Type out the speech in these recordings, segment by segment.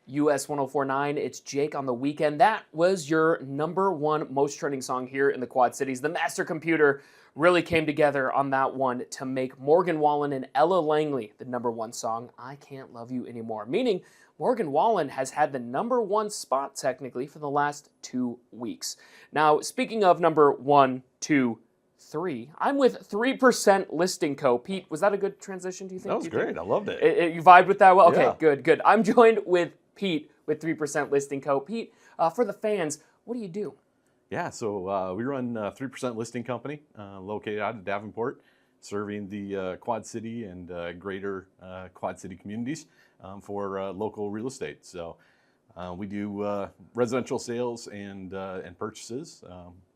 US 1049. It's Jake on the weekend. That was your #1 most trending song here in the Quad Cities. The Master Computer really came together on that one to make Morgan Wallen and Ella Langley the #1 song, I Can't Love You Anymore. Meaning Morgan Wallen has had the #1 spot technically for the last 2 weeks. Now, speaking of #1, 2, 3, I'm with 3% Listing Co. Pete, was that a good transition, do you think? That was great. I loved it. You vibed with that well? Okay, Yeah. good. I'm joined with Pete with 3% Listing Co. Pete, for the fans, what do you do? Yeah, so we run 3% Listing Company, located out of Davenport, serving the Quad City and greater Quad City communities for local real estate. So we do residential sales and purchases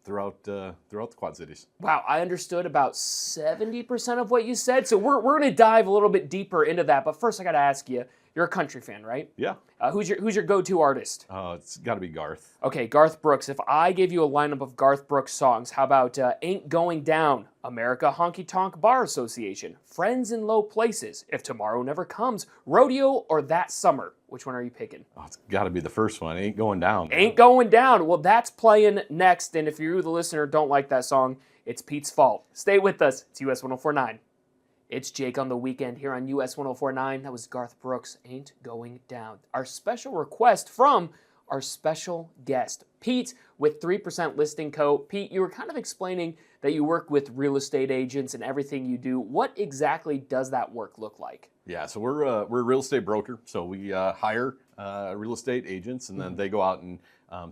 throughout the Quad Cities. Wow, I understood about 70% of what you said, so we're going to dive a little bit deeper into that. But first, I got to ask you, you're a country fan, right? Yeah. Who's your go-to artist? It's got to be Garth. Okay, Garth Brooks. If I gave you a lineup of Garth Brooks songs, how about Ain't Going Down, America Honky Tonk Bar Association, Friends in Low Places, If Tomorrow Never Comes, Rodeo, or That Summer? Which one are you picking? Oh, it's got to be the first one. Ain't Going Down. Man. Ain't Going Down. Well, that's playing next, and if you, the listener, don't like that song, it's Pete's fault. Stay with us. It's US 1049. It's Jake on the weekend here on US 1049. That was Garth Brooks, Ain't Going Down. Our special request from our special guest, Pete with 3% Listing Co. Pete, you were kind of explaining that you work with real estate agents and everything you do. What exactly does that work look like? Yeah, so we're a real estate broker. So we hire real estate agents, and then they go out and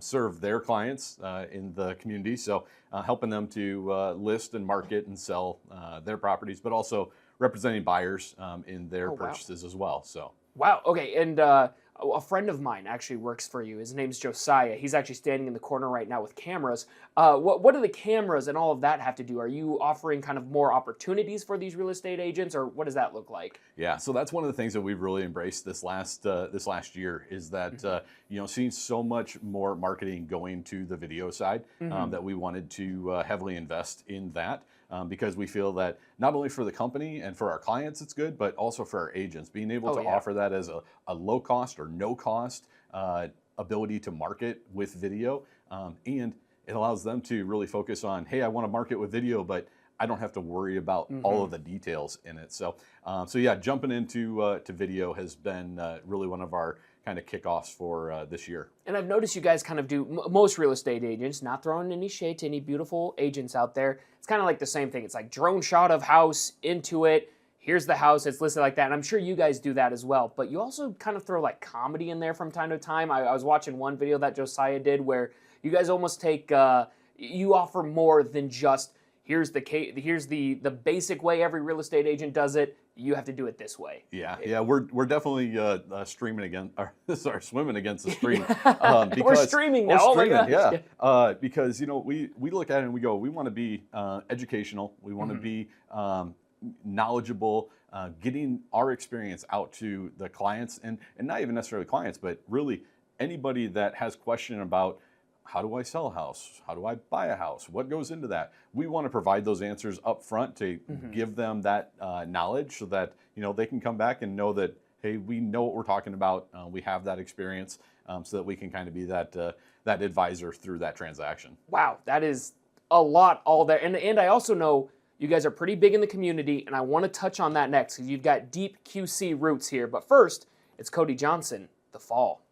serve their clients in the community. So helping them to list and market and sell their properties, but also representing buyers in their purchases as well. So wow, okay, and a friend of mine actually works for you. His name's Josiah. He's actually standing in the corner right now with cameras. What do the cameras and all of that have to do? Are you offering kind of more opportunities for these real estate agents, or what does that look like? Yeah, so that's one of the things that we've really embraced this last year is that seeing so much more marketing going to the video side, that we wanted to heavily invest in that. Because we feel that not only for the company and for our clients it's good, but also for our agents. Being able to offer that as a low cost or no cost ability to market with video. And it allows them to really focus on, hey, I want to market with video, but I don't have to worry about all of the details in it. So yeah, jumping into to video has been really one of our kind of kickoffs for this year. And I've noticed you guys kind of do, most real estate agents, not throwing any shade to any beautiful agents out there, it's kind of like the same thing. It's like drone shot of house into it. Here's the house, it's listed like that. And I'm sure you guys do that as well. But you also kind of throw like comedy in there from time to time. I was watching one video that Josiah did where you guys almost take, you offer more than just, here's the basic way every real estate agent does it. You have to do it this way. Yeah, we're definitely swimming against the stream. Because, we're streaming now. Oh my gosh. Yeah, because we look at it and we go, we want to be educational. We want to be knowledgeable, getting our experience out to the clients, and not even necessarily clients, but really anybody that has question about, how do I sell a house? How do I buy a house? What goes into that? We want to provide those answers up front to give them that knowledge so that they can come back and know that, hey, we know what we're talking about. We have that experience, so that we can kind of be that advisor through that transaction. Wow, that is a lot all there. And I also know you guys are pretty big in the community, and I want to touch on that next because you've got deep QC roots here. But first, it's Cody Johnson, The Fall.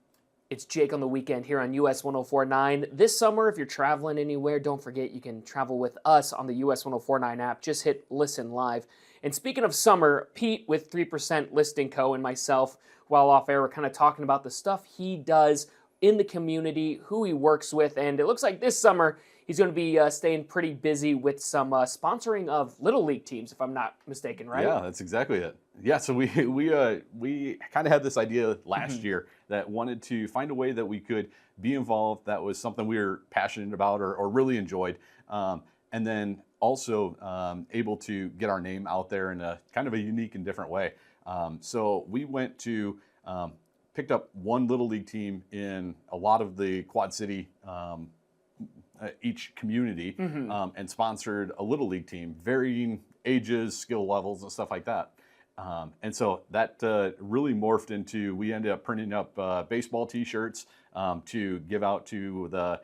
It's Jake on the weekend here on US 1049. This summer, if you're traveling anywhere, don't forget you can travel with us on the US 1049 app. Just hit listen live. And speaking of summer, Pete with 3% Listing Co. and myself, while off air, we're kind of talking about the stuff he does in the community, who he works with, and it looks like this summer he's going to be staying pretty busy with some sponsoring of Little League teams, if I'm not mistaken, right? Yeah, that's exactly it. Yeah, so we kind of had this idea last year that wanted to find a way that we could be involved. That was something we were passionate about or really enjoyed, and then also able to get our name out there in a kind of a unique and different way. So we went to picked up one Little League team in a lot of the Quad City each community, and sponsored a Little League team, varying ages, skill levels, and stuff like that. And so that really morphed into, we ended up printing up baseball T-shirts to give out to the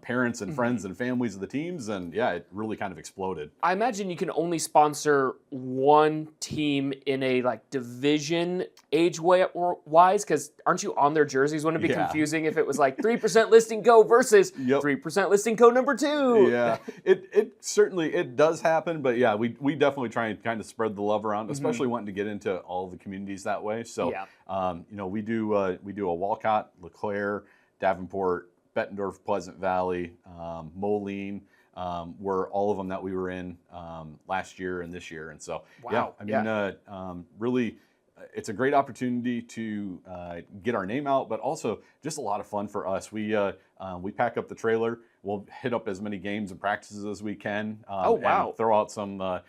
parents and friends and families of the teams. And yeah, it really kind of exploded. I imagine you can only sponsor one team in a like division age-wise, because aren't you on their jerseys? Wouldn't it be confusing if it was like 3% listing co versus 3% listing co number 2? Yeah, it certainly, it does happen, but yeah, we definitely try and kind of spread the love around, especially wanting to get into all the communities that way. So, you know, we do a Walcott, LeClaire, Davenport, Bettendorf, Pleasant Valley, Moline, were all of them that we were in last year and this year. And so, yeah, I mean, really, it's a great opportunity to get our name out, but also just a lot of fun for us. We pack up the trailer. We'll hit up as many games and practices as we can. And throw out some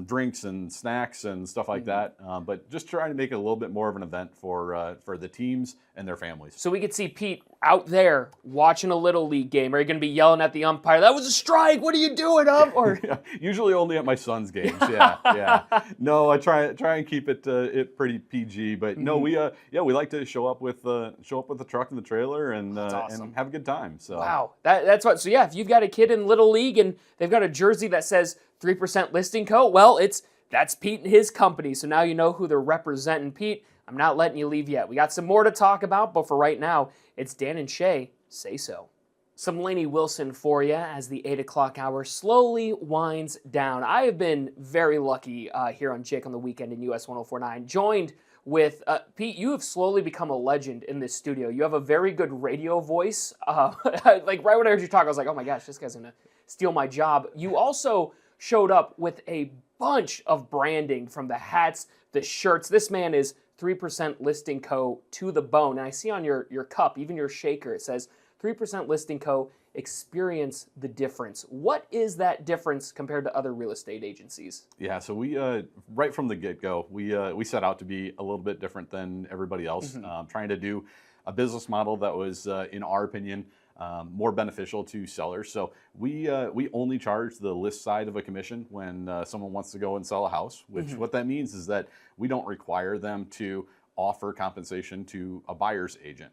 drinks and snacks and stuff like that. But just trying to make it a little bit more of an event for the teams and their families. So we could see Pete out there watching a Little League game. Are you going to be yelling at the umpire, "That was a strike, what are you doing up?" Or usually only at my son's games. Yeah. No, I try and keep it pretty PG. But no, we like to show up with the truck and the trailer and and have a good time. So wow, that's what. So yeah, if you've got a kid in Little League and they've got a jersey that says 3% listing co, well, that's Pete and his company. So now you know who they're representing. Pete, I'm not letting you leave yet. We got some more to talk about, but for right now, it's Dan and Shay Say So. Some Lainey Wilson for you as the 8 o'clock hour slowly winds down. I have been very lucky here on Jake on the Weekend in US 1049, joined with Pete. You have slowly become a legend in this studio. You have a very good radio voice. Like right when I heard you talk, I was like, oh my gosh, this guy's gonna steal my job. You also showed up with a bunch of branding, from the hats, the shirts. This man is 3% Listing Co. to the bone. And I see on your cup, even your shaker, it says 3% Listing Co. Experience the difference. What is that difference compared to other real estate agencies? Yeah, so we right from the get-go, we set out to be a little bit different than everybody else, trying to do a business model that was, in our opinion, more beneficial to sellers. So we only charge the list side of a commission when someone wants to go and sell a house, which what that means is that we don't require them to offer compensation to a buyer's agent.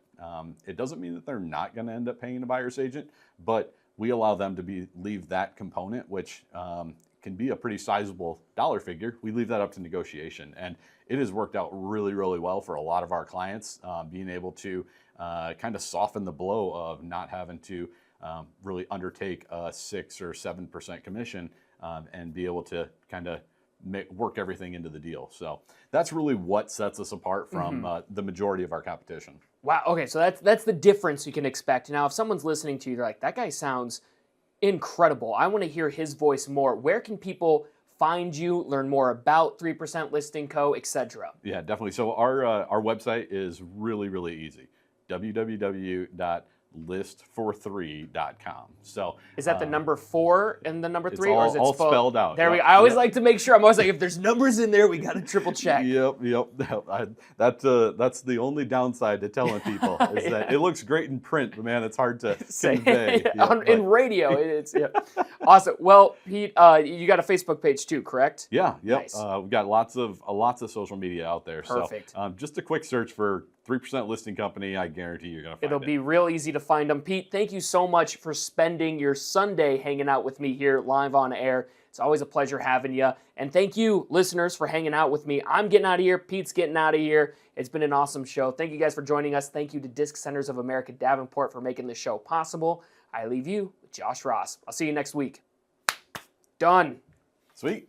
It doesn't mean that they're not going to end up paying a buyer's agent, but we allow them to leave that component, which can be a pretty sizable dollar figure. We leave that up to negotiation, and it has worked out really, really well for a lot of our clients, being able to kind of soften the blow of not having to really undertake a 6 or 7% commission and be able to kind of work everything into the deal. So that's really what sets us apart from the majority of our competition. Wow. Okay, so that's the difference you can expect. Now, if someone's listening to you, they're like, that guy sounds incredible. I want to hear his voice more. Where can people find you, learn more about 3% Listing Co., etc.? Yeah, definitely. So our website is really, really easy. www.list43.com. So is that the number 4 and the number 3, or is it all spelled out? There we go. I always like to make sure. I'm always like, if there's numbers in there, we got to triple check. Yep. That's the only downside to telling people is that it looks great in print, but man, it's hard to convey. In radio, it's awesome. Well, Pete, you got a Facebook page too, correct? Yeah. Yep. Nice. We've got lots of social media out there. Perfect. So just a quick search for 3% Listing Company. I guarantee you're going to find it. It'll be real easy to find them. Pete, thank you so much for spending your Sunday hanging out with me here live on air. It's always a pleasure having you. And thank you, listeners, for hanging out with me. I'm getting out of here. Pete's getting out of here. It's been an awesome show. Thank you guys for joining us. Thank you to Disc Centers of America Davenport for making this show possible. I leave you with Josh Ross. I'll see you next week. Done. Sweet.